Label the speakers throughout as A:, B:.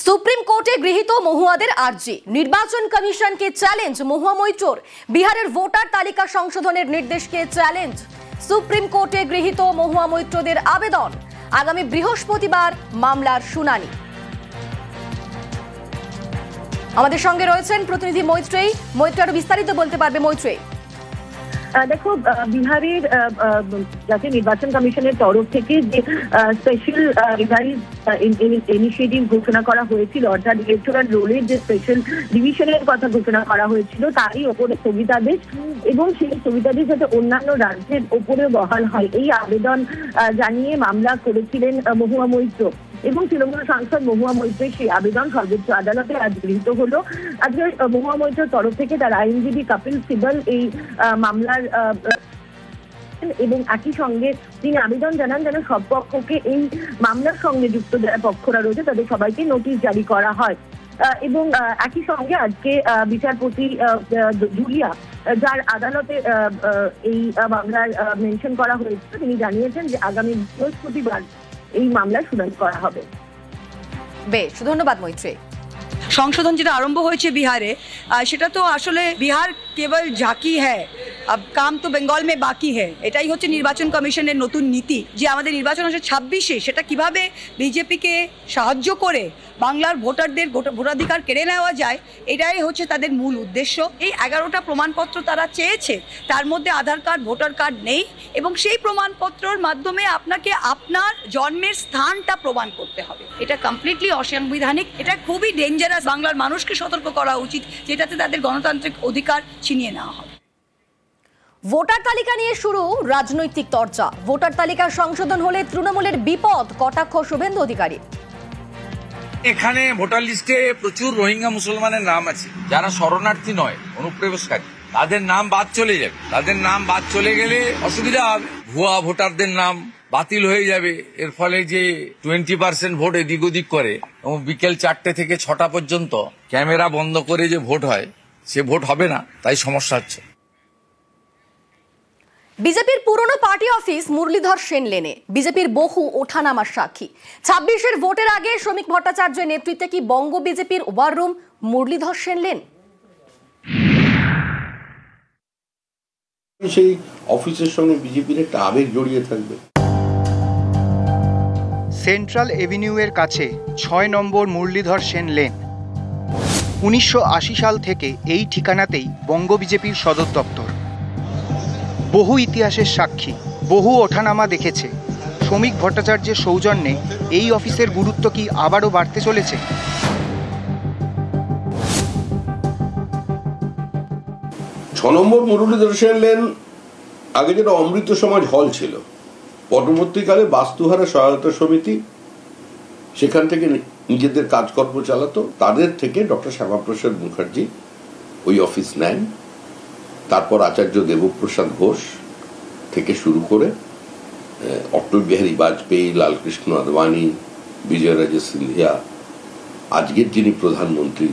A: Supreme কোর্টে গৃহীত মহুয়াদের আর্জি, নির্বাচন কমিশনকে চ্যালেঞ্জ মহুয়া মৈত্রর। বিহারের ভোটার তালিকা সংশোধনের নির্দেশকে চ্যালেঞ্জ। সুপ্রিম কোর্টে গৃহীত মহুয়া মৈত্রদের আবেদন, আগামী বৃহস্পতিবার মামলার শুনানি। আমাদের সঙ্গে রয়েছেন প্রতিনিধি মৈত্রেয়ী। মৈত্রী আরো বিস্তারিত বলতে পারবে। মৈত্রেয়ী,
B: দেখো, বিহারের জাতীয় নির্বাচন কমিশনের তরফ থেকে যে স্পেশাল রিভাইজ ইনিশিয়েটিভ ঘোষণা করা হয়েছিল, অর্থাৎ ইলেকটোরাল রোলের যে স্পেশাল ডিভিশনের কথা ঘোষণা করা হয়েছিল, তারই ওপরে স্থগিতাদেশ এবং সেই স্থগিতাদেশ যাতে অন্যান্য রাজ্যের ওপরে বহাল হয়, এই আবেদন জানিয়ে মামলা করেছিলেন মহুয়া মৈত্র এবং তৃণমূল সাংসদ মহুয়া মৈত্রের সেই আবেদন সর্বোচ্চ আদালতে আজ গৃহীত হলো। আজকে মহুয়া মৈত্রের তরফ থেকে তার আইনজীবী কপিল সিবাল এই মামলার এবং একই সঙ্গে তিনি আবেদন জানান যেন সব পক্ষকে এই মামলার সঙ্গে যুক্ত যারা পক্ষরা রয়েছে তাদের সবাইকে নোটিশ জারি করা হয়। এবং একই সঙ্গে আজকে বিচারপতি জুলিয়া, যার আদালতে এই মামলার মেনশন করা হয়েছিল, তিনি জানিয়েছেন যে আগামী বৃহস্পতিবার এই মামলার শুনানি করা হবে।
A: বেশ, ধন্যবাদ মৈত্রী।
C: সংশোধন যেটা আরম্ভ হয়েছে বিহারে, সেটা তো আসলে বিহার কেবল ঝাঁকি হ্যায়, अब काम तो বেঙ্গল মে বাকি হ্যায়। এটাই হচ্ছে নির্বাচন কমিশনের নতুন নীতি, যে আমাদের নির্বাচন আসে 26-এ, সেটা কিভাবে বিজেপিকে সাহায্য করে বাংলার ভোটারদের ভোটাধিকার কেড়ে নেওয়া যায়, এটাই হচ্ছে তাদের মূল উদ্দেশ্য। এই 11টা প্রমাণপত্র তারা চেয়েছে, তার মধ্যে আধার কার্ড, ভোটার কার্ড নেই এবং সেই প্রমাণপত্রের মাধ্যমে আপনাকে আপনার জন্মের স্থানটা প্রমাণ করতে হবে। এটা কমপ্লিটলি অসাংবিধানিক, এটা খুবই ডেঞ্জারাস। বাংলার মানুষকে সতর্ক করা উচিত, যেটাতে তাদের গণতান্ত্রিক অধিকার ছিনিয়ে নেওয়া হবে।
A: ভোটার তালিকা নিয়ে শুরু রাজনৈতিক চর্চা। ভোটার তালিকা সংশোধন হলে তৃণমূলের বিপদ, কটাক্ষ শুভেন্দু অধিকারী।
D: এখানে ভোটার লিস্টে প্রচুর রোহিঙ্গা মুসলমানের নাম আছে, যারা শরণার্থী নয়, অনুপ্রবেশকারী। তাদের নাম বাদ চলে যাবে। তাদের নাম বাদ চলে গেলে অসুবিধা হবে, ভুয়া ভোটারদের নাম বাতিল হয়ে যাবে। এর ফলে যে 20% ভোট এদিক ওদিক করে এবং বিকেল 4টে থেকে 6টা পর্যন্ত ক্যামেরা বন্ধ করে যে ভোট হয়, সে ভোট হবে না, তাই সমস্যা হচ্ছে।
A: বিজেপির পুরনো পার্টি অফিস মুরলীধর সেন লেনে বিজেপির বহু ওঠানামার সাক্ষী। 26-এর ভোটের আগে শ্রমিক ভট্টাচার্যের নেতৃত্বে কি বঙ্গ বিজেপির ওয়ার রুম মুরলীধর সেন লেন?
E: সেই অফিসের সঙ্গে বিজেপির একটা আবেগ জড়িয়ে থাকবে।
F: সেন্ট্রাল এভিনিউ এর কাছে 6 নম্বর মুরলীধর সেন লেন। 1980 সাল থেকে এই ঠিকানাতেই বঙ্গ বিজেপির সদর দপ্তর। বহু ইতিহাসের সাক্ষী, বহু ওঠানামা দেখেছে। শ্রমিক ভট্টাচার্যের সৌজন্যে এই অফিসের গুরুত্ব কি আবারও বাড়তে চলেছে?
E: নম্বর মুরলীধর সেন লেন আগে যেটা অমৃত সমাজ হল ছিল, পরবর্তীকালে বাস্তুহারা সহায়তা সমিতি সেখান থেকে নিজেদের কাজকর্ম চালাতো। তাদের থেকে ডক্টর শ্যামাপ্রসাদ মুখার্জি ওই অফিস নেন। তারপর আচার্য দেবপ্রসাদ ঘোষ থেকে শুরু করে অটল বিহারী বাজপেয়ী, লালকৃষ্ণ আদবানি, বিজয়রাজে সিন্ধিয়া, আজকের যিনি প্রধানমন্ত্রী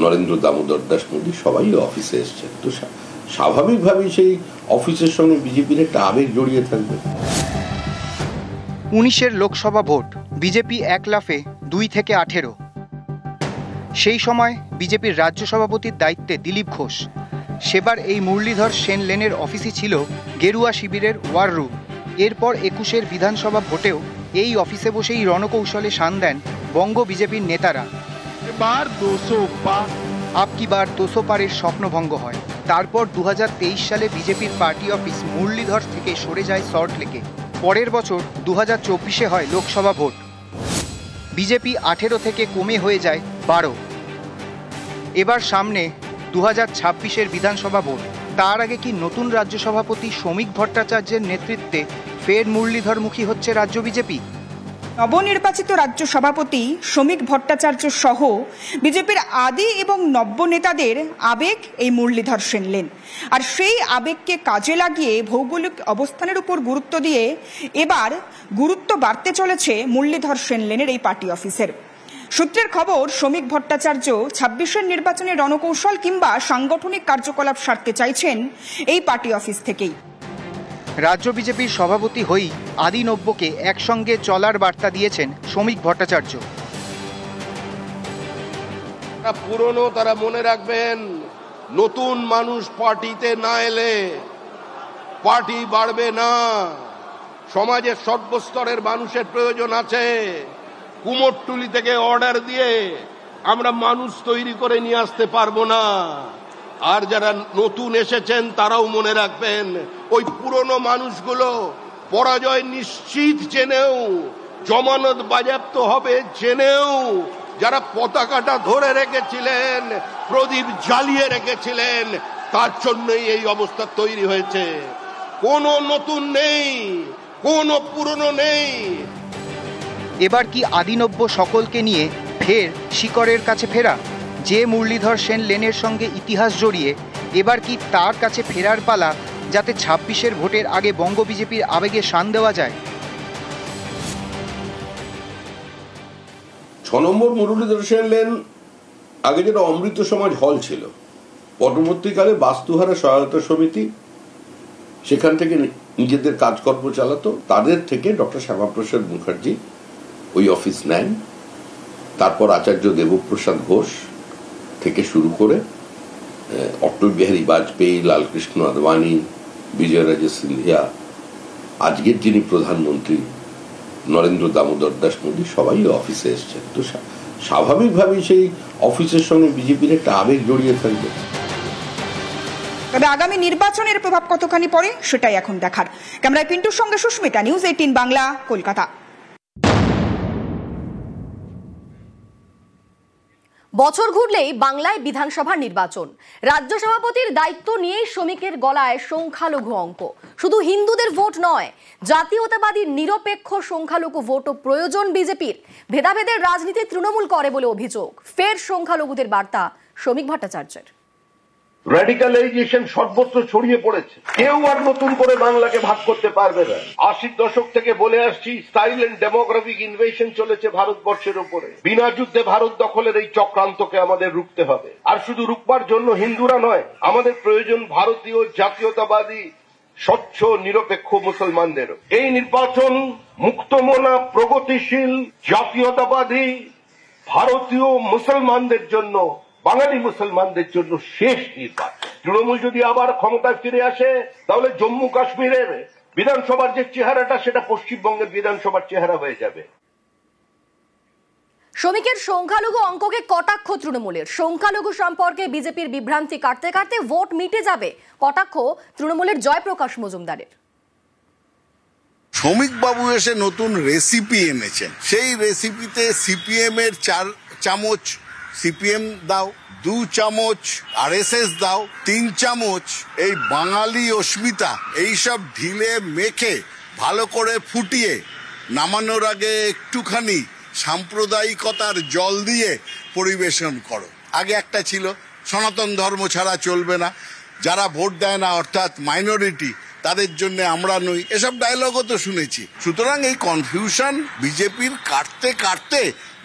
E: নরেন্দ্র দামোদর দাস মোদী, সবাই অফিসে এসছেন। তো স্বাভাবিকভাবেই সেই অফিসের সঙ্গে বিজেপির একটা আবেগ জড়িয়ে থাকবে।
F: 19-এর লোকসভা ভোট বিজেপি এক লাফে 2 থেকে 18। সেই সময় বিজেপির রাজ্য সভাপতির দায়িত্বে দিলীপ ঘোষ। সেবার এই মুরলীধর সেন লেনের অফিসই ছিল গেরুয়া শিবিরের ওয়ার রুম। এরপর 21-এর বিধানসভা ভোটেও এই অফিসে বসেই রণকৌশলে শান দেন বঙ্গ বিজেপির নেতারা। আপকি বার 200 পারের স্বপ্নভঙ্গ হয়। তারপর 2023 সালে বিজেপির পার্টি অফিস মুরলীধর থেকে সরে যায় সল্টলেকে। পরের বছর 2024-এ হয় লোকসভা ভোট। বিজেপি 18 থেকে কমে হয়ে যায় 12। এবার সামনে 2026-এর বিধানসভা ভোট। তার আগে কি নতুন রাজ্য সভাপতি শ্রমিক ভট্টাচার্যের নেতৃত্বে ফের মুরলীধরমুখী হচ্ছে রাজ্য বিজেপি?
G: নবনির্বাচিত রাজ্য সভাপতি শ্রমিক ভট্টাচার্য সহ বিজেপির আদি এবং নব্য নেতাদের আবেগ এই মুরলীধর সেন লেন। আর সেই আবেগকে কাজে লাগিয়ে ভৌগোলিক অবস্থানের উপর গুরুত্ব দিয়ে এবার গুরুত্ব বাড়তে চলেছে মুরলীধর সেন লেনের এই পার্টি অফিসের। সূত্রের খবর, শ্রমিক ভট্টাচার্য 26-এর নির্বাচনে রণকৌশল কিংবা সাংগঠনিক কার্যকলাপ সারতে চাইছেন এই পার্টি অফিস থেকেই।
F: রাজ্য বিজেপির সভাপতি হয়েই আদি নব্যকে একসঙ্গে চলার বার্তা দিয়েছেন শ্রমিক ভট্টাচার্য।
E: পুরনো তারা মনে রাখবেন, নতুন মানুষ পার্টিতে না এলে পার্টি বাড়বে না। সমাজের সর্বস্তরের মানুষের প্রয়োজন আছে। কুমোরটুলি থেকে অর্ডার দিয়ে আমরা মানুষ তৈরি করে নিয়ে আসতে পারবো না। আর যারা নতুন এসেছেন তারাও মনে রাখবেন, ওই পুরনো মানুষগুলো পরাজয় নিশ্চিত জেনেও, জমানত বাজেয়াপ্ত হবে জেনেও, যারা পতাকাটা ধরে রেখেছিলেন, প্রদীপ জ্বালিয়ে রেখেছিলেন, তার জন্যই এই অবস্থা তৈরি হয়েছে। কোনো নতুন নেই, কোনো পুরনো নেই।
F: এবার কি আদিনব্য সকলকে নিয়ে ফের শিকড়ের কাছে ফেরা? যে মুরলীধর সেন লেনের সঙ্গে ইতিহাস জড়িয়ে এবার কি তার কাছে ফেরার পালা, যাতে ২৬-এর ভোটের আগে বঙ্গ বিজেপির আবেগে শান দেওয়া যায়?
E: ৬ নম্বর মুরলীধর সেন লেন আগে যেটা অমৃত সমাজ হল ছিল, পরবর্তীকালে বাস্তুহারা সহায়তা সমিতি সেখান থেকে নিজেদের কাজকর্ম চালাতো। তাদের থেকে ডক্টর শ্যামাপ্রসাদ মুখার্জি ওই অফিস নেন। তারপর আচার্য দেবপ্রসাদ ঘোষ থেকে শুরু করে অটল বিহারী বাজপেয়ী, লালকৃষ্ণ আদবানি, বিজয়রাজে সিন্ধিয়া, আজকের যিনি প্রধানমন্ত্রী নরেন্দ্র দামোদর দাস মোদী, সবাই অফিসে এসছেন। তো স্বাভাবিকভাবেই সেই অফিসের সঙ্গে বিজেপির একটা আবেগ জড়িয়ে থাকবে।
G: তবে আগামী নির্বাচনের প্রভাব কতখানি পড়ে সেটাই এখন দেখার। ক্যামেরায় পিন্টুর সঙ্গে সুস্মিতা, নিউজ 18 বাংলা, কলকাতা।
A: বছর ঘুরলেই বাংলায় বিধানসভা নির্বাচন। রাজ্য সভাপতির দায়িত্ব নিয়েই শ্রমিকের গলায় সংখ্যালঘু অঙ্ক। শুধু হিন্দুদের ভোট নয়, জাতীয়তাবাদী নিরপেক্ষ সংখ্যালঘু ভোটও প্রয়োজন বিজেপির। ভেদাভেদের রাজনীতি তৃণমূল করে বলে অভিযোগ। ফের সংখ্যালঘুদের বার্তা শ্রমিক ভট্টাচার্যের।
H: র্যাডিক্যালাইজেশন সর্বত্র ছড়িয়ে পড়েছে। কেউ আর নতুন করে বাংলাকে ভাগ করতে পারবে না। ৮০ দশক থেকে বলে আসছি, সাইলেন্ট ডেমোগ্রাফিক ইনভেশন চলেছে ভারতবর্ষের উপরে। বিনা যুদ্ধে ভারত দখলের এই চক্রান্তকে আমাদের রুখতে হবে। আর শুধু রুখবার জন্য হিন্দুরা নয়, আমাদের প্রয়োজন ভারতীয় জাতীয়তাবাদী স্বচ্ছ নিরপেক্ষ মুসলমানদের। এই নির্বাচন মুক্তমনা, প্রগতিশীল, জাতীয়তাবাদী ভারতীয় মুসলমানদের জন্য, বাঙালি মুসলমানদের জন্য শেষ নির্বাচন। তৃণমূল যদি আবার ক্ষমতায় ফিরে আসে, তাহলে জম্মু কাশ্মীরের বিধানসভার যে চেহারাটা, সেটা পশ্চিমবঙ্গের বিধানসভার চেহারা হয়ে যাবে।
A: শ্রমিকের সংখ্যালঘু অঙ্ককে কটাক্ষ তৃণমূলের। সংখ্যালঘু সম্পর্কে বিজেপির বিভ্রান্তি কাটতে কাটতে ভোট মিটে যাবে, কটাক্ষ তৃণমূলের জয়প্রকাশ মজুমদারের।
I: শ্রমিক বাবু এসে নতুন রেসিপি এনেছেন। সেই রেসিপিতে সিপিএম এর 4 চামচ সিপিএম দাও, 2 চামচ আরএসএস দাও, 3 চামচ এই বাঙালি অস্মিতা, এইসব ঢিলে মেখে ভালো করে ফুটিয়ে নামানোর আগে একটুখানি সাম্প্রদায়িকতার জল দিয়ে পরিবেশন করো। আগে একটা ছিল, সনাতন ধর্ম ছাড়া চলবে না, যারা ভোট দেয় না অর্থাৎ মাইনরিটি, তাদের জন্য আমরা নই, এসব ডায়লগও তো শুনেছি। সুতরাং এই কনফিউশন বিজেপির কাটতে কাটতে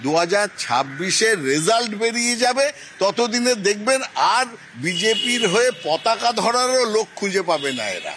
I: 2026-এর রেজাল্ট বেরিয়ে যাবে। ততদিনে দেখবেন আর বিজেপির হয়ে পতাকা ধরারও লোক খুঁজে পাবে না এরা।